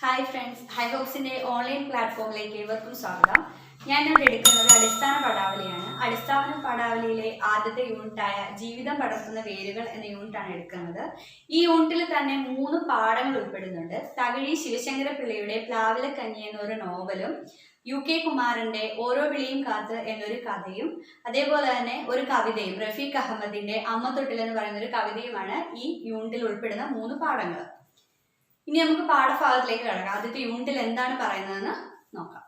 Hi friends, high ഹോപ്സിൻ്റെ online പ്ലാറ്റ്ഫോമിലേക്ക് ഏവർക്കും സ്വാഗതം. ഞാനിവിടെ എടുക്കുന്നത് അടിസ്ഥാന പടാവലിയാണ്. അടിസ്ഥാന പടാവലിയിലെ ആദ്യത്തെ യൂണിറ്റായ ജീവിതം പടർത്തുന്ന വേരുകൾ എന്ന യൂണിറ്റാണ് എടുക്കുന്നത്. ഈ യൂണിറ്റിൽ തന്നെ 3 പാഠങ്ങൾ ഉൾപ്പെടുന്നുണ്ട്. തകഴി ശിവശങ്കര പിള്ളയുടെ പ്ലാവിലക്കഞ്ഞി എന്നൊരു നോവലും, UK കുമാരന്റെ ഓരോ വിളിയും കാത്ത് എന്നൊരു കഥയും, അതേപോലെ തന്നെ ഒരു കവിതയും, റഫീഖ് അഹമ്മദിന്റെ അമ്മ തൊട്ടിൽ എന്ന് പറയുന്ന ഒരു കവിതയുമാണ് ഈ യൂണിറ്റിൽ ഉൾപ്പെടുന്ന 3 പാഠങ്ങൾ. ഇനി നമുക്ക് പാഠഭാഗത്തിലേക്ക് കടക്കാം. ആദ്യത്തെ യൂണിറ്റിൽ എന്താണ് പറയുന്നതെന്ന് നോക്കാം.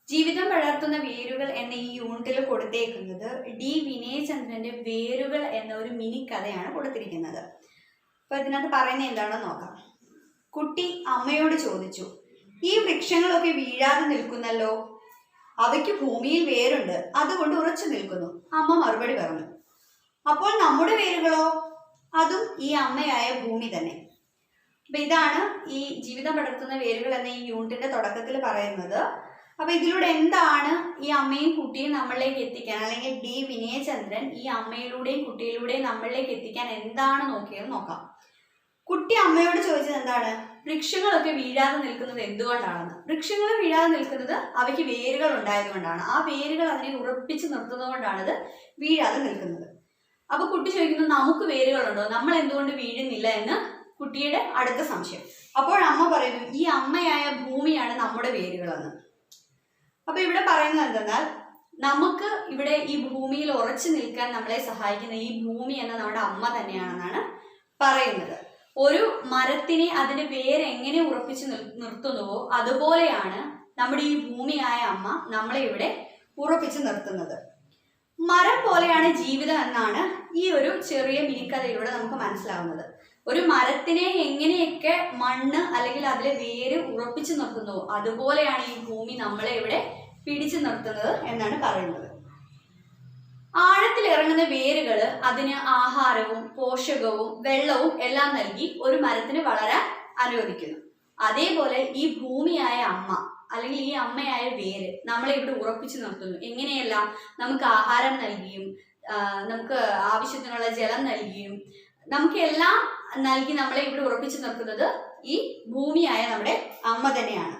ജീവിതം പടർത്തുന്ന വേരുകൾ എന്ന ഈ യൂണിറ്റിൽ കൊടുത്തേക്കുന്നത് D. വിനയചന്ദ്രന്റെ വേരുകൾ എന്ന ഒരു മിനി കഥയാണ് കൊടുത്തിരിക്കുന്നത്. അപ്പൊ ഇതിനകത്ത് പറയുന്നത് എന്താണെന്ന് നോക്കാം. കുട്ടി അമ്മയോട് ചോദിച്ചു, ഈ വൃക്ഷങ്ങളൊക്കെ വീഴാതെ നിൽക്കുന്നല്ലോ, അവയ്ക്ക് ഭൂമിയിൽ വേരുണ്ട്, അതുകൊണ്ട് ഉറച്ചു നിൽക്കുന്നു. അമ്മ മറുപടി പറഞ്ഞു. അപ്പോൾ നമ്മുടെ വേരുകളോ? അതും ഈ അമ്മയായ ഭൂമി തന്നെ. അപ്പൊ ഇതാണ് ഈ ജീവിതം പടർത്തുന്ന വേരുകൾ എന്ന ഈ യൂണിറ്റിന്റെ തുടക്കത്തിൽ പറയുന്നത്. അപ്പൊ ഇതിലൂടെ എന്താണ് ഈ അമ്മയും കുട്ടിയും നമ്മളിലേക്ക് എത്തിക്കാൻ, അല്ലെങ്കിൽ D. വിനയചന്ദ്രൻ ഈ അമ്മയിലൂടെയും കുട്ടിയിലൂടെയും നമ്മളിലേക്ക് എത്തിക്കാൻ എന്താണ് നോക്കിയത് നോക്കാം. കുട്ടി അമ്മയോട് ചോദിച്ചത് എന്താണ്? വൃക്ഷങ്ങളൊക്കെ വീഴാതെ നിൽക്കുന്നത് എന്തുകൊണ്ടാണെന്ന്. വൃക്ഷങ്ങൾ വീഴാതെ നിൽക്കുന്നത് അവയ്ക്ക് വേരുകൾ ഉണ്ടായതുകൊണ്ടാണ്. ആ വേരുകൾ അതിനെ ഉറപ്പിച്ച് നിർത്തുന്നത് കൊണ്ടാണ് ഇത് വീഴാതെ നിൽക്കുന്നത്. അപ്പൊ കുട്ടി ചോദിക്കുന്നു, നമുക്ക് വേരുകളുണ്ടോ, നമ്മൾ എന്തുകൊണ്ട് വീഴുന്നില്ല എന്ന് കുട്ടിയുടെ അടുത്ത സംശയം. അപ്പോൾ അമ്മ പറയുന്നു, ഈ അമ്മയായ ഭൂമിയാണ് നമ്മുടെ വേരുകളെന്ന്. അപ്പൊ ഇവിടെ പറയുന്നത് എന്തെന്നാൽ, നമുക്ക് ഇവിടെ ഈ ഭൂമിയിൽ ഉറച്ചു നിൽക്കാൻ നമ്മളെ സഹായിക്കുന്ന ഈ ഭൂമി എന്ന നമ്മുടെ അമ്മ തന്നെയാണെന്നാണ് പറയുന്നത്. ഒരു മരത്തിനെ അതിന്റെ വേരെങ്ങനെ ഉറപ്പിച്ച് നിർത്തുന്നുവോ അതുപോലെയാണ് നമ്മുടെ ഈ ഭൂമിയായ അമ്മ നമ്മളെ ഇവിടെ ഉറപ്പിച്ച് നിർത്തുന്നത്. മരം പോലെയാണ് ജീവിതം എന്നാണ് ഈ ഒരു ചെറിയ മിനിക്കഥയിലൂടെ നമുക്ക് മനസ്സിലാവുന്നത്. ഒരു മരത്തിനെ എങ്ങനെയൊക്കെ മണ്ണ് അല്ലെങ്കിൽ അതിലെ വേര് ഉറപ്പിച്ചു നിർത്തുന്നു അതുപോലെയാണ് ഈ ഭൂമി നമ്മളെ ഇവിടെ പിടിച്ചു നിർത്തുന്നത് എന്നാണ് പറയുന്നത്. ആഴത്തിൽ ഇറങ്ങുന്ന വേരുകൾ അതിന് ആഹാരവും പോഷകവും വെള്ളവും എല്ലാം നൽകി ഒരു മരത്തിന് വളരാൻ അനുവദിക്കുന്നു. അതേപോലെ ഈ ഭൂമിയായ അമ്മ അല്ലെങ്കിൽ ഈ അമ്മയായ വേര് നമ്മളെ ഇവിടെ ഉറപ്പിച്ചു നിർത്തുന്നു. എങ്ങനെയെല്ലാം? നമുക്ക് ആഹാരം നൽകിയും, നമുക്ക് ആവശ്യത്തിനുള്ള ജലം നൽകിയും, നമുക്ക് എല്ലാം നൽകി നമ്മളെ ഇവിടെ ഉറപ്പിച്ചു നിർത്തുന്നത് ഈ ഭൂമിയായ നമ്മുടെ അമ്മ തന്നെയാണ്.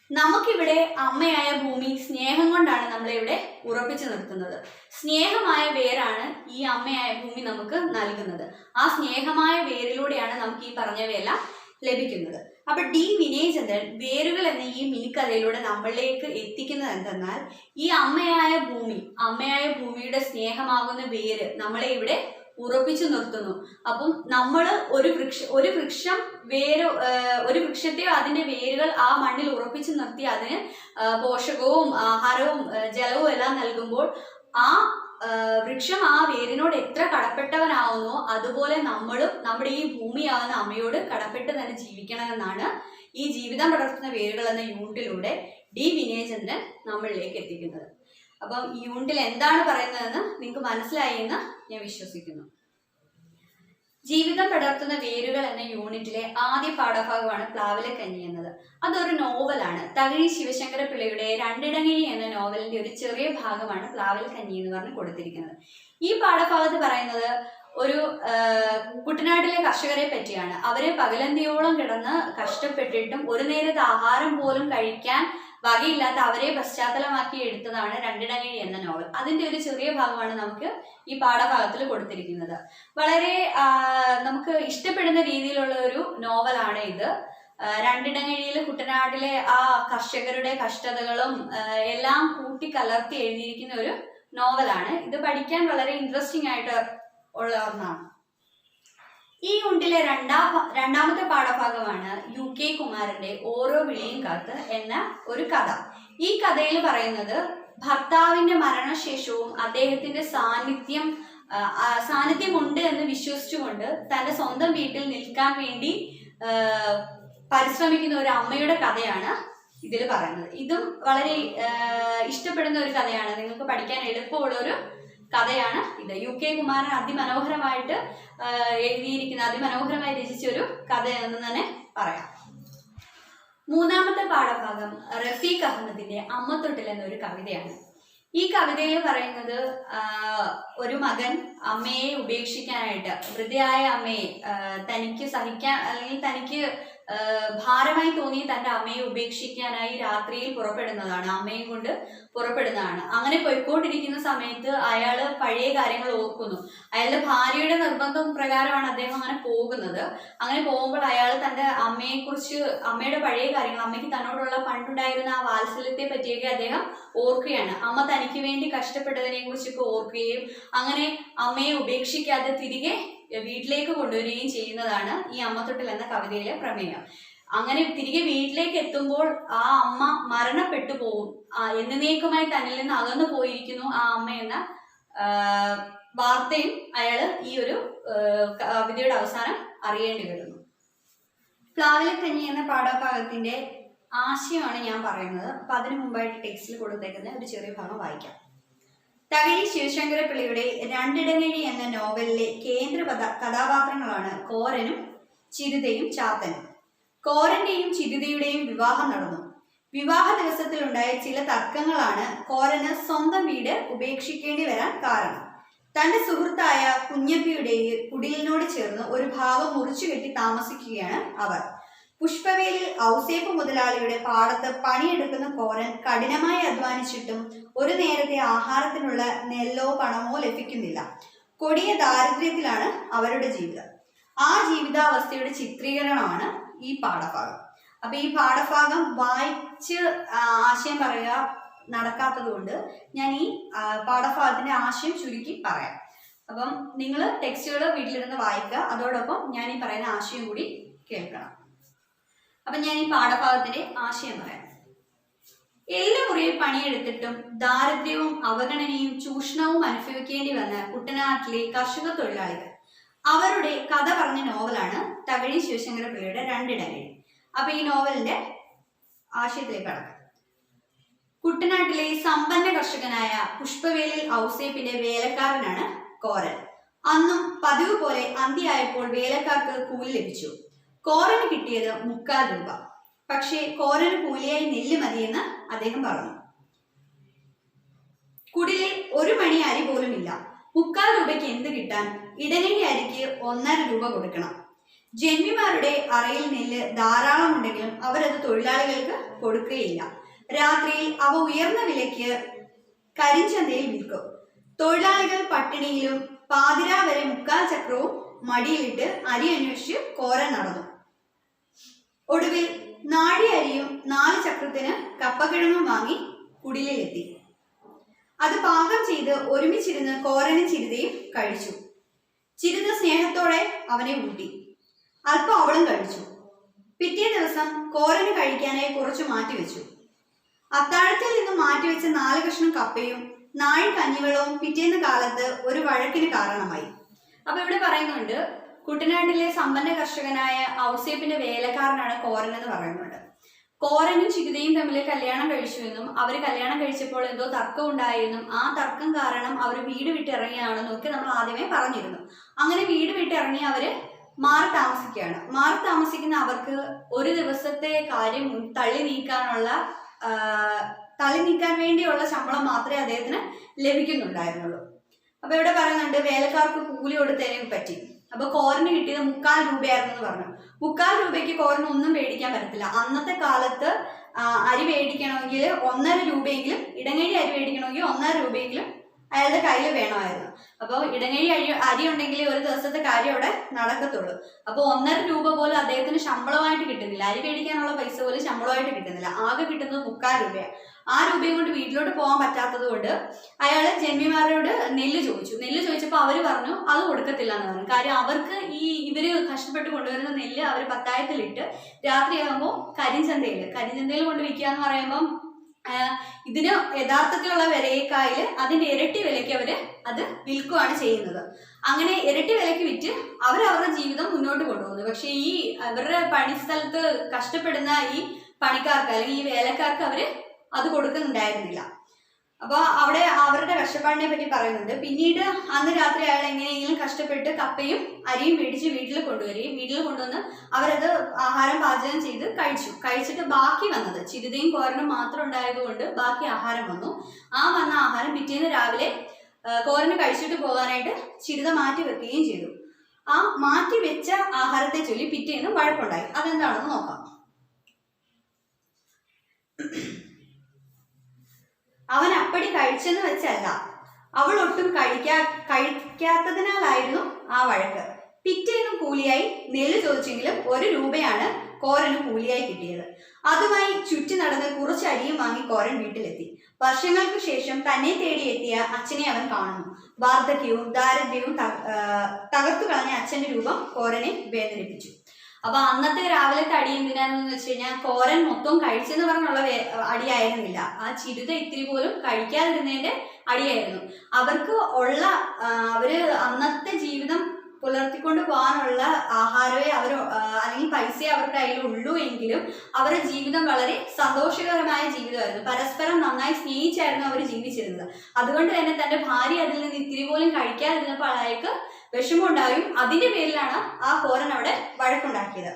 നമുക്കിവിടെ അമ്മയായ ഭൂമി സ്നേഹം കൊണ്ടാണ് നമ്മളെ ഇവിടെ ഉറപ്പിച്ചു നിർത്തുന്നത്. സ്നേഹമായ വേരാണ് ഈ അമ്മയായ ഭൂമി നമുക്ക് നൽകുന്നത്. ആ സ്നേഹമായ വേരിലൂടെയാണ് നമുക്ക് ഈ പറഞ്ഞവയെല്ലാം ലഭിക്കുന്നത്. അപ്പൊ D. വിനയചന്ദ്രൻ വേരുകൾ എന്ന ഈ മിനിക്കഥയിലൂടെ നമ്മളിലേക്ക് എത്തിക്കുന്നത് എന്തെന്നാൽ, ഈ അമ്മയായ ഭൂമിയുടെ സ്നേഹമാകുന്ന വേര് നമ്മളെ ഇവിടെ ഉറപ്പിച്ചു നിർത്തുന്നു. അപ്പം നമ്മൾ ഒരു വൃക്ഷത്തെയോ അതിന്റെ വേരുകൾ ആ മണ്ണിൽ ഉറപ്പിച്ചു നിർത്തി അതിന് പോഷകവും ആഹാരവും ജലവും എല്ലാം നൽകുമ്പോൾ ആ വൃക്ഷം ആ വേരിനോട് എത്ര കടപ്പെട്ടവനാവുന്നോ അതുപോലെ നമ്മളും നമ്മുടെ ഈ ഭൂമിയാവുന്ന അമ്മയോട് കടപ്പെട്ട് തന്നെ ജീവിക്കണമെന്നാണ് ഈ ജീവിതം പടർത്തുന്ന വേരുകൾ എന്ന യൂണിറ്റിലൂടെ D. വിനയചന്ദ്രൻ നമ്മളിലേക്ക് എത്തിക്കുന്നത്. അപ്പം ഈ യൂണിറ്റിൽ എന്താണ് പറയുന്നതെന്ന് നിങ്ങൾക്ക് മനസ്സിലായി എന്ന് ഞാൻ വിശ്വസിക്കുന്നു. ജീവിതം പടർത്തുന്ന വേരുകൾ എന്ന യൂണിറ്റിലെ ആദ്യ പാഠഭാഗമാണ് പ്ലാവിലക്കഞ്ഞി എന്നത്. അതൊരു നോവലാണ്. തകഴി ശിവശങ്കര പിള്ളയുടെ രണ്ടിടങ്ങഴി എന്ന നോവലിന്റെ ഒരു ചെറിയ ഭാഗമാണ് പ്ലാവിലക്കഞ്ഞി എന്ന് പറഞ്ഞ് കൊടുത്തിരിക്കുന്നത്. ഈ പാഠഭാഗത്ത് പറയുന്നത് ഒരു കുട്ടനാട്ടിലെ കർഷകരെ പറ്റിയാണ്. അവരെ പകലന്തിയോളം കിടന്ന് കഷ്ടപ്പെട്ടിട്ടും ഒരു നേരത്തെ ആഹാരം പോലും കഴിക്കാൻ വകയില്ലാത്ത അവരെ പശ്ചാത്തലമാക്കി എടുത്തതാണ് രണ്ടിടങ്ങഴി എന്ന നോവൽ. അതിന്റെ ഒരു ചെറിയ ഭാഗമാണ് നമുക്ക് ഈ പാഠഭാഗത്തിൽ കൊടുത്തിരിക്കുന്നത്. വളരെ നമുക്ക് ഇഷ്ടപ്പെടുന്ന രീതിയിലുള്ള ഒരു നോവലാണ് ഇത്. രണ്ടിടങ്ങഴിയിൽ കുട്ടനാട്ടിലെ ആ കർഷകരുടെ കഷ്ടതകളും എല്ലാം കൂട്ടിക്കലർത്തി എഴുതിയിരിക്കുന്ന ഒരു നോവലാണ്. ഇത് പഠിക്കാൻ വളരെ ഇൻട്രസ്റ്റിംഗ് ആയിട്ട് ഉള്ള ഒന്നാണ്. ഈ യൂണിറ്റിലെ രണ്ടാമത്തെ പാഠഭാഗമാണ് UK കുമാരന്റെ ഓരോ വിളിയും കാത്ത് എന്ന ഒരു കഥ. ഈ കഥയിൽ പറയുന്നത് ഭർത്താവിന്റെ മരണശേഷവും അദ്ദേഹത്തിന്റെ സാന്നിധ്യമുണ്ട് എന്ന് വിശ്വസിച്ചുകൊണ്ട് തന്റെ സ്വന്തം വീട്ടിൽ നിൽക്കാൻ വേണ്ടി പരിശ്രമിക്കുന്ന ഒരു അമ്മയുടെ കഥയാണ് ഇതിൽ പറയുന്നത്. ഇതും വളരെ ഇഷ്ടപ്പെടുന്ന ഒരു കഥയാണ്. നിങ്ങൾക്ക് പഠിക്കാൻ എളുപ്പമുള്ള ഒരു കഥയാണ് ഇത്. UK കുമാരൻ അതിമനോഹരമായിട്ട് അതിമനോഹരമായി രചിച്ച ഒരു കഥ എന്ന് തന്നെ പറയാം. മൂന്നാമത്തെ പാഠഭാഗം റഫീഖ് അഹമ്മദിന്റെ അമ്മ തൊട്ടിൽ എന്നൊരു കവിതയാണ്. ഈ കവിതയിൽ പറയുന്നത് ഒരു മകൻ അമ്മയെ ഉപേക്ഷിക്കാനായിട്ട്, വൃദ്ധയായ അമ്മയെ തനിക്ക് സഹിക്കാൻ അല്ലെങ്കിൽ തനിക്ക് ഭാരമായി തോന്നി തന്റെ അമ്മയെ ഉപേക്ഷിക്കാനായി രാത്രിയിൽ പുറപ്പെടുന്നതാണ്, അമ്മയെ കൊണ്ട് പുറപ്പെടുന്നതാണ്. അങ്ങനെ പോയിക്കൊണ്ടിരിക്കുന്ന സമയത്ത് അയാള് പഴയ കാര്യങ്ങൾ ഓർക്കുന്നു. അയാളുടെ ഭാര്യയുടെ നിർബന്ധം പ്രകാരമാണ് അദ്ദേഹം അങ്ങനെ പോകുന്നത്. അങ്ങനെ പോകുമ്പോൾ അയാൾ തന്റെ അമ്മയെക്കുറിച്ച്, അമ്മയുടെ പഴയ കാര്യങ്ങൾ, അമ്മയ്ക്ക് തന്നോടുള്ള പണ്ടുണ്ടായിരുന്ന ആ വാത്സല്യത്തെ പറ്റിയൊക്കെ അദ്ദേഹം ഓർക്കുകയാണ്. അമ്മ തനിക്ക് വേണ്ടി കഷ്ടപ്പെട്ടതിനെ കുറിച്ചൊക്കെ ഓർക്കുകയും അങ്ങനെ അമ്മയെ ഉപേക്ഷിക്കാതെ തിരികെ വീട്ടിലേക്ക് കൊണ്ടുവരികയും ചെയ്യുന്നതാണ് ഈ അമ്മത്തൊട്ടിൽ എന്ന കവിതയിലെ പ്രമേയം. അങ്ങനെ തിരികെ വീട്ടിലേക്ക് എത്തുമ്പോൾ ആ അമ്മ മരണപ്പെട്ടു പോകും, എന്നേക്കുമായി തന്നിൽ നിന്ന് അകന്നു പോയിരിക്കുന്നു ആ അമ്മ എന്ന വാർത്തയും അയാൾ ഈ ഒരു കവിതയുടെ അവസാനം അറിയേണ്ടി വരുന്നു. പ്ലാവിലക്കഞ്ഞി എന്ന പാഠഭാഗത്തിന്റെ ആശയമാണ് ഞാൻ പറയുന്നത്. അപ്പൊ അതിനു മുമ്പായിട്ട് ടെക്സ്റ്റിൽ കൊടുത്തേക്കുന്ന ഒരു ചെറിയ ഭാഗം വായിക്കാം. തകഴി ശിവശങ്കരപ്പിള്ളയുടെ രണ്ടിടങ്ങഴി എന്ന നോവലിലെ കേന്ദ്ര കഥാപാത്രങ്ങളാണ് കോരനും ചിരിതയും ചാത്തനും. കോരന്റെയും ചിരിതയുടെയും വിവാഹം നടന്നു. വിവാഹ ദിവസത്തിലുണ്ടായ ചില തർക്കങ്ങളാണ് കോരന് സ്വന്തം വീട് ഉപേക്ഷിക്കേണ്ടി വരാൻ കാരണം. തന്റെ സുഹൃത്തായ കുഞ്ഞപ്പിയുടെ കുടിലിനോട് ചേർന്ന് ഒരു ഭാഗം മുറിച്ചുകെട്ടി താമസിക്കുകയാണ് അവർ. പുഷ്പവേലിൽ ഔസേപ്പ് മുതലാളിയുടെ പാടത്ത് പണിയെടുക്കുന്ന കോരൻ കഠിനമായി അധ്വാനിച്ചിട്ടും ഒരു നേരത്തെ ആഹാരത്തിനുള്ള നെല്ലോ പണമോ ലഭിക്കുന്നില്ല. കൊടിയ ദാരിദ്ര്യത്തിലാണ് അവരുടെ ജീവിതം. ആ ജീവിതാവസ്ഥയുടെ ചിത്രീകരണമാണ് ഈ പാഠഭാഗം. അപ്പൊ ഈ പാഠഭാഗം വായിച്ച് ആശയം പറയുക നടക്കാത്തത് കൊണ്ട് ഞാൻ ഈ പാഠഭാഗത്തിന്റെ ആശയം ചുരുക്കി പറയാം. അപ്പം നിങ്ങൾ ടെക്സ്റ്റുകൾ വീട്ടിലിരുന്ന് വായിക്കുക, അതോടൊപ്പം ഞാൻ ഈ പറയുന്ന ആശയം കൂടി കേൾക്കണം. അപ്പൊ ഞാൻ ഈ പാഠഭാഗത്തിന്റെ ആശയം പറയാം. എല്ലുമുറിയിൽ പണിയെടുത്തിട്ടും ദാരിദ്ര്യവും അവഗണനയും ചൂഷണവും അനുഭവിക്കേണ്ടി വന്ന കുട്ടനാട്ടിലെ കർഷക തൊഴിലാളികൾ, അവരുടെ കഥ പറഞ്ഞ നോവലാണ് തകഴി ശിവശങ്കരപ്പിള്ളയുടെ രണ്ടിടങ്ങഴി. അപ്പൊ ഈ നോവലിന്റെ ആശയത്തിലേക്ക് കടക്കാം. കുട്ടനാട്ടിലെ സമ്പന്ന കർഷകനായ പുഷ്പവേലിൽ ഔസേപ്പിന്റെ വേലക്കാരനാണ് കോരൻ. അന്നും പതിവ് പോലെ അന്തിയായപ്പോൾ വേലക്കാർക്ക് കൂലി ലഭിച്ചു. കോരന് കിട്ടിയത് 3/4 രൂപ. പക്ഷേ കോരന് കൂലിയായി നെല്ല് മതിയെന്ന് അദ്ദേഹം പറഞ്ഞു. കുടിലിൽ 1 മണി അരി പോലും ഇല്ല. 3/4 രൂപയ്ക്ക് എന്ത് കിട്ടാൻ? ഇടനഴി അരിക്ക് 1.5 രൂപ കൊടുക്കണം. ജന്മിമാരുടെ അറയിൽ നെല്ല് ധാരാളം ഉണ്ടെങ്കിലും അവരത് തൊഴിലാളികൾക്ക് കൊടുക്കുകയില്ല. രാത്രിയിൽ അവ ഉയർന്ന വിലയ്ക്ക് കരിഞ്ചന്തയിൽ വിൽക്കും. തൊഴിലാളികൾ പട്ടിണിയിലും പാതിരാ വരെ 3/4 ചക്രവും മടിയിലിട്ട് അരി അന്വേഷിച്ച് കോരൻ നടന്നു. ഒടുവിൽ നാഴി അരിയും 4 ചക്രത്തിന് കപ്പക്കിഴങ്ങും വാങ്ങി കുടിലെത്തി. അത് പാകം ചെയ്ത് ഒരുമിച്ചിരുന്ന് കോരനും ചിരിതയും കഴിച്ചു. ചിരിത സ്നേഹത്തോടെ അവനെ ഊട്ടി. അല്പം അവളും കഴിച്ചു. പിറ്റേ ദിവസം കോരന് കഴിക്കാനായി കുറച്ച് മാറ്റിവെച്ചു. അത്താഴത്തിൽ നിന്ന് മാറ്റിവെച്ച 4 കഷ്ണം കപ്പയും 4 കഞ്ഞിവെള്ളവും പിറ്റേന്ന് കാലത്ത് ഒരു വഴക്കിന് കാരണമായി. അപ്പൊ ഇവിടെ പറയുന്നുണ്ട്, കുട്ടനാട്ടിലെ സമ്പന്ന കർഷകനായ ഔസേപ്പിന്റെ വേലക്കാരനാണ് കോരൻ എന്ന് പറയുന്നുണ്ട്. കോരനും ചിരിതയും തമ്മിൽ കല്യാണം കഴിച്ചുവെന്നും അവർ കല്യാണം കഴിച്ചപ്പോൾ എന്തോ തർക്കം ഉണ്ടായെന്നും ആ തർക്കം കാരണം അവർ വീട് വിട്ടിറങ്ങിയാണെന്നും ഒക്കെ നമ്മൾ ആദ്യമേ പറഞ്ഞിരുന്നു. അങ്ങനെ വീട് വിട്ടിറങ്ങി അവര് മാറി താമസിക്കുകയാണ്. മാറി താമസിക്കുന്ന അവർക്ക് ഒരു ദിവസത്തെ കാര്യം തള്ളി നീക്കാൻ വേണ്ടിയുള്ള ശമ്പളം മാത്രമേ അദ്ദേഹത്തിന് ലഭിക്കുന്നുണ്ടായിരുന്നുള്ളൂ. അപ്പൊ ഇവിടെ പറയുന്നുണ്ട് വേലക്കാർക്ക് കൂലി കൊടുത്തതിനെ പറ്റി. അപ്പൊ കോരന് കിട്ടിയത് 3/4 രൂപയായിരുന്നു പറഞ്ഞു. 3/4 രൂപയ്ക്ക് കോരന് ഒന്നും മേടിക്കാൻ പറ്റത്തില്ല. അന്നത്തെ കാലത്ത് അരി മേടിക്കണമെങ്കിൽ 1.5 രൂപയെങ്കിലും, ഇടങ്ങഴി അരി മേടിക്കണമെങ്കിൽ 1.5 രൂപയെങ്കിലും അയാളുടെ കയ്യിൽ വേണമായിരുന്നു. അപ്പോൾ ഇടങ്ങഴി അരി ഉണ്ടെങ്കിൽ ഒരു ദിവസത്തെ കാര്യം അവിടെ നടക്കത്തുള്ളൂ. അപ്പോൾ 1.5 രൂപ പോലും അദ്ദേഹത്തിന് ശമ്പളമായിട്ട് കിട്ടുന്നില്ല. അരി മേടിക്കാനുള്ള പൈസ പോലും ശമ്പളമായിട്ട് കിട്ടുന്നില്ല. ആകെ കിട്ടുന്നത് 3/4 രൂപയാണ്. ആ രൂപയും കൊണ്ട് വീട്ടിലോട്ട് പോകാൻ പറ്റാത്തത് കൊണ്ട് അയാൾ ജന്മിമാരോട് നെല്ല് ചോദിച്ചപ്പോൾ അവർ പറഞ്ഞു അത് കൊടുക്കത്തില്ല എന്ന് പറഞ്ഞു. കാര്യം അവർക്ക് ഇവര് കഷ്ടപ്പെട്ട് കൊണ്ടുവരുന്ന നെല്ല് അവർ പത്തായത്തിലിട്ട് രാത്രിയാകുമ്പോൾ കരിഞ്ചന്തയിൽ കൊണ്ട് വിൽക്കുക എന്ന് പറയുമ്പം ഇതിന് യഥാർത്ഥത്തിലുള്ള വിലയേക്കാൾ അതിന്റെ ഇരട്ടി വിലയ്ക്ക് അവര് അത് വിൽക്കുകയാണ് ചെയ്യുന്നത്. അങ്ങനെ ഇരട്ടി വിലയ്ക്ക് വിറ്റ് അവരവരുടെ ജീവിതം മുന്നോട്ട് കൊണ്ടുപോകുന്നു. പക്ഷെ ഈ അവരുടെ പണിസ്ഥലത്ത് കഷ്ടപ്പെടുന്ന ഈ പണിക്കാർക്ക് അല്ലെങ്കിൽ ഈ വേലക്കാർക്ക് അവര് അത് കൊടുക്കുന്നുണ്ടായിരുന്നില്ല. അപ്പോൾ അവിടെ അവരുടെ കഷ്ടപ്പാടിനെ പറ്റി പറയുന്നുണ്ട്. പിന്നീട് അന്ന് രാത്രി അയാൾ എങ്ങനെയെങ്കിലും കഷ്ടപ്പെട്ട് കപ്പയും അരിയും മേടിച്ച് വീട്ടിൽ കൊണ്ടുവരികയും വീട്ടിൽ കൊണ്ടുവന്ന് അവരത് ആഹാരം പാചകം ചെയ്ത് കഴിച്ചിട്ട് ബാക്കി വന്നത് ചിരുതയും കോരനും മാത്രം ഉണ്ടായതുകൊണ്ട് ബാക്കി ആഹാരം വന്നു. ആ വന്ന ആഹാരം പിറ്റേന്ന് രാവിലെ കോരന് കഴിച്ചിട്ട് പോകാനായിട്ട് ചിരുത മാറ്റി വെക്കുകയും ചെയ്തു. ആ മാറ്റി വെച്ച ആഹാരത്തെ ചൊല്ലി പിറ്റേന്ന് വഴക്കുണ്ടായി. അതെന്താണെന്ന് നോക്കാം. അവൻ അപ്പടി കഴിച്ചെന്ന് വെച്ചല്ല, അവൾ ഒട്ടും കഴിക്കാത്തതിനാലായിരുന്നു ആ വഴക്ക്. പിറ്റേന്നും കൂലിയായി നെല്ല് ചോദിച്ചെങ്കിലും 1 രൂപയാണ് കോരന് കൂലിയായി കിട്ടിയത്. അതുമായി ചുറ്റി നടന്ന് കുറച്ച് അരിയും വാങ്ങി കോരൻ വീട്ടിലെത്തി. വർഷങ്ങൾക്ക് ശേഷം തന്നെ തേടിയെത്തിയ അച്ഛനെ അവൻ കാണുന്നു. വാർദ്ധക്യവും ദാരിദ്ര്യവും തകർത്തു കളഞ്ഞ അച്ഛന്റെ രൂപം കോരനെ വേദനിപ്പിച്ചു. അപ്പൊ അന്നത്തെ രാവിലത്തെ അടി എന്തിനാന്ന് വെച്ച് കഴിഞ്ഞാൽ കോരൻ മൊത്തം കഴിച്ചെന്ന് പറഞ്ഞുള്ള അടിയായിരുന്നില്ല, ആ ചിരുത ഇത്തിരി പോലും കഴിക്കാതിരുന്നതിന്റെ അടിയായിരുന്നു. അവര് അന്നത്തെ ജീവിതം പുലർത്തിക്കൊണ്ട് പോകാനുള്ള ആഹാരമേ അല്ലെങ്കിൽ പൈസയെ അവരുടെ കയ്യിൽ ഉള്ളൂ എങ്കിലും അവരുടെ ജീവിതം വളരെ സന്തോഷകരമായ ജീവിതമായിരുന്നു. പരസ്പരം നന്നായി സ്നേഹിച്ചായിരുന്നു അവർ ജീവിച്ചിരുന്നത്. അതുകൊണ്ട് തന്നെ തന്റെ ഭാര്യ അതിൽ നിന്ന് ഇത്തിരി പോലും കഴിക്കാതിരുന്നപ്പോൾ അയാൾക്ക് വിഷമമുണ്ടായും. അതിന്റെ പേരിലാണ് ആ കോരൻ അവിടെ വഴക്കുണ്ടാക്കിയത്.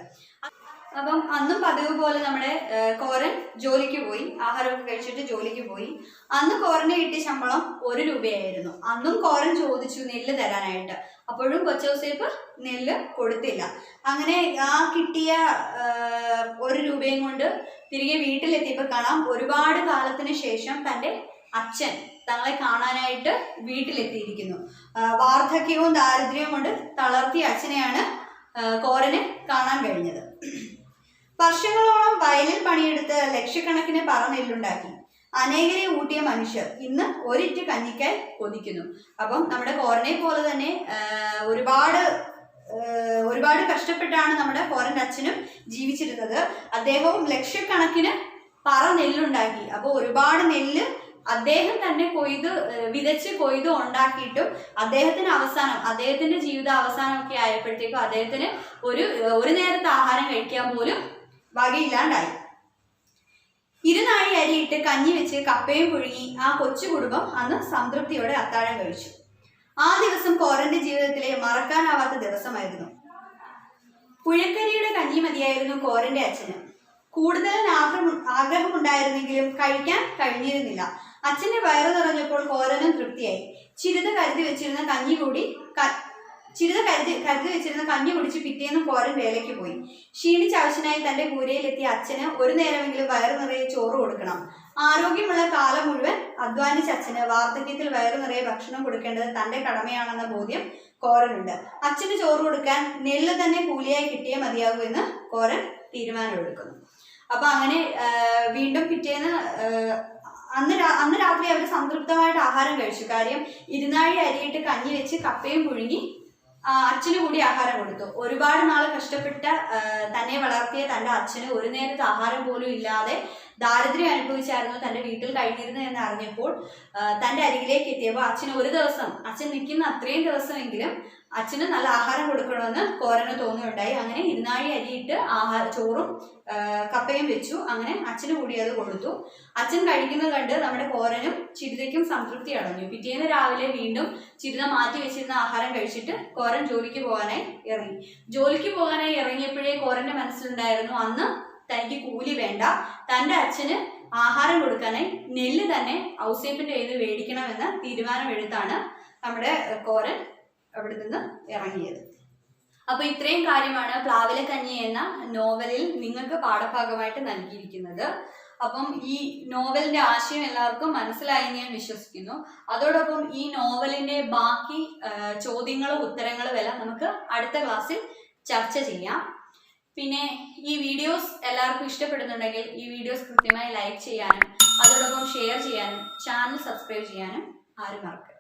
അപ്പം അന്നും പതിവ് പോലെ നമ്മുടെ കോരൻ ജോലിക്ക് പോയി, ആഹാരമൊക്കെ കഴിച്ചിട്ട് ജോലിക്ക് പോയി. അന്ന് കോരന് കിട്ടിയ ശമ്പളം 1 രൂപയായിരുന്നു. അന്നും കോരൻ ചോദിച്ചു നെല്ല് തരാനായിട്ട്. അപ്പോഴും കൊച്ചൗസേപ്പ് നെല്ല് കൊടുത്തില്ല. അങ്ങനെ ആ കിട്ടിയ 1 രൂപയും കൊണ്ട് തിരികെ വീട്ടിലെത്തിയപ്പോൾ കാണാം, ഒരുപാട് കാലത്തിന് ശേഷം തൻ്റെ അച്ഛൻ തങ്ങളെ കാണാനായിട്ട് വീട്ടിലെത്തിയിരിക്കുന്നു. വാർദ്ധക്യവും ദാരിദ്ര്യവും കൊണ്ട് തളർത്തിയ അച്ഛനെയാണ് കോരന് കാണാൻ കഴിഞ്ഞത്. വർഷങ്ങളോളം വയലിൽ പണിയെടുത്ത് ലക്ഷക്കണക്കിന് പറ നെല്ലുണ്ടാക്കി അനേകരെ ഊട്ടിയ മനുഷ്യർ ഇന്ന് ഒരിറ്റ് കഞ്ഞിക്കായി കൊതിക്കുന്നു. അപ്പം നമ്മുടെ കോരനെ പോലെ തന്നെ ഒരുപാട് കഷ്ടപ്പെട്ടാണ് നമ്മുടെ കോരന്റെ അച്ഛനും ജീവിച്ചിരുന്നത്. അദ്ദേഹവും ലക്ഷക്കണക്കിന് പറ നെല്ലുണ്ടാക്കി. അപ്പോൾ ഒരുപാട് നെല്ല് അദ്ദേഹം തന്നെ വിതച്ച് കൊയ്ത് ഉണ്ടാക്കിയിട്ടും അദ്ദേഹത്തിന്റെ ജീവിത അവസാനമൊക്കെ ആയപ്പോഴത്തേക്കും അദ്ദേഹത്തിന് ഒരു നേരത്തെ ആഹാരം കഴിക്കാൻ പോലും വകയില്ലാണ്ടായി. 2 നാഴി അരിയിട്ട് കഞ്ഞി വെച്ച് കപ്പയും പുഴുങ്ങി ആ കൊച്ചു കുടുംബം അന്ന് സംതൃപ്തിയോടെ അത്താഴം കഴിച്ചു. ആ ദിവസം കോരന്റെ ജീവിതത്തിലെ മറക്കാനാവാത്ത ദിവസമായിരുന്നു. പുഴക്കരിയുടെ കഞ്ഞി മതിയായിരുന്നു കോരന്റെ അച്ഛന്. കൂടുതൽ ആഗ്രഹമുണ്ടായിരുന്നെങ്കിലും കഴിക്കാൻ കഴിഞ്ഞിരുന്നില്ല. അച്ഛന്റെ വയറു നിറഞ്ഞപ്പോൾ കോരനും തൃപ്തിയായി. ചിരുത കരുതി വെച്ചിരുന്ന കഞ്ഞി കുടിച്ച് പിറ്റേന്ന് കോരൻ വേലയ്ക്ക് പോയി. ക്ഷീണിച്ച അവശനായി തന്റെ കൂരയിലെത്തിയ അച്ഛന് ഒരു നേരമെങ്കിലും വയറു നിറയെ ചോറ് കൊടുക്കണം. ആരോഗ്യമുള്ള കാലം മുഴുവൻ അധ്വാനിച്ച അച്ഛന് വാർദ്ധക്യത്തിൽ വയറു നിറയെ ഭക്ഷണം കൊടുക്കേണ്ടത് തന്റെ കടമയാണെന്ന ബോധ്യം കോരനുണ്ട്. അച്ഛന് ചോറ് കൊടുക്കാൻ നെല്ല് തന്നെ കൂലിയായി കിട്ടിയേ മതിയാകൂ എന്ന് കോരൻ തീരുമാനമെടുക്കുന്നു. അപ്പൊ അങ്ങനെ വീണ്ടും പിറ്റേന്ന് അന്ന് രാത്രി അവർ സംതൃപ്തമായിട്ട് ആഹാരം കഴിച്ചു. കാര്യം 2 നാഴി അരിയിട്ട് കഞ്ഞി വെച്ച് കപ്പയും പുഴുങ്ങി അച്ഛന് കൂടി ആഹാരം കൊടുത്തു. ഒരുപാട് നാൾ കഷ്ടപ്പെട്ട തന്നെ വളർത്തിയ തൻ്റെ അച്ഛന് ഒരു നേരത്തെ ആഹാരം പോലും ഇല്ലാതെ ദാരിദ്ര്യം അനുഭവിച്ചായിരുന്നു തൻ്റെ വീട്ടിൽ കഴിഞ്ഞിരുന്നത് എന്ന് അറിഞ്ഞപ്പോൾ തൻ്റെ അരികിലേക്ക് എത്തിയപ്പോൾ അച്ഛൻ നിൽക്കുന്ന അത്രയും ദിവസമെങ്കിലും അച്ഛന് നല്ല ആഹാരം കൊടുക്കണമെന്ന് കോരന് തോന്നുകയുണ്ടായി. അങ്ങനെ 2 നാഴി അരിയിട്ട് ചോറും കപ്പയും വെച്ചു. അങ്ങനെ അച്ഛന് കൂടി അത് കൊടുത്തു. അച്ഛൻ കഴിക്കുന്നത് കണ്ട് നമ്മുടെ കോരനും ചിരുതയ്ക്കും സംതൃപ്തി അടഞ്ഞു. പിറ്റേന്ന് രാവിലെ വീണ്ടും ചിരുത മാറ്റി വെച്ചിരുന്ന ആഹാരം കഴിച്ചിട്ട് കോരൻ ജോലിക്ക് പോകാനായി ഇറങ്ങിയപ്പോഴേ കോരന്റെ മനസ്സിലുണ്ടായിരുന്നു അന്ന് തനിക്ക് കൂലി വേണ്ട, തൻ്റെ അച്ഛന് ആഹാരം കൊടുക്കാനായി നെല്ല് തന്നെ ഔസേപ്പിന്റെ കയ്യിൽ നിന്ന് മേടിക്കണമെന്ന് തീരുമാനമെടുത്താണ് നമ്മുടെ കോരൻ അവിടെ നിന്ന് ഇറങ്ങിയത്. അപ്പൊ ഇത്രയും കാര്യമാണ് പ്ലാവിലക്കഞ്ഞി എന്ന നോവലിൽ നിങ്ങൾക്ക് പാഠഭാഗമായിട്ട് നൽകിയിരിക്കുന്നത്. അപ്പം ഈ നോവലിന്റെ ആശയം എല്ലാവർക്കും മനസ്സിലായെന്ന് ഞാൻ വിശ്വസിക്കുന്നു. അതോടൊപ്പം ഈ നോവലിന്റെ ബാക്കി ചോദ്യങ്ങളും ഉത്തരങ്ങളും എല്ലാം നമുക്ക് അടുത്ത ക്ലാസ്സിൽ ചർച്ച ചെയ്യാം. പിന്നെ ഈ വീഡിയോസ് എല്ലാവർക്കും ഇഷ്ടപ്പെടുന്നുണ്ടെങ്കിൽ ഈ വീഡിയോസ് കൃത്യമായി ലൈക്ക് ചെയ്യാനും അതോടൊപ്പം ഷെയർ ചെയ്യാനും ചാനൽ സബ്സ്ക്രൈബ് ചെയ്യാനും ആരും മറക്കരുത്.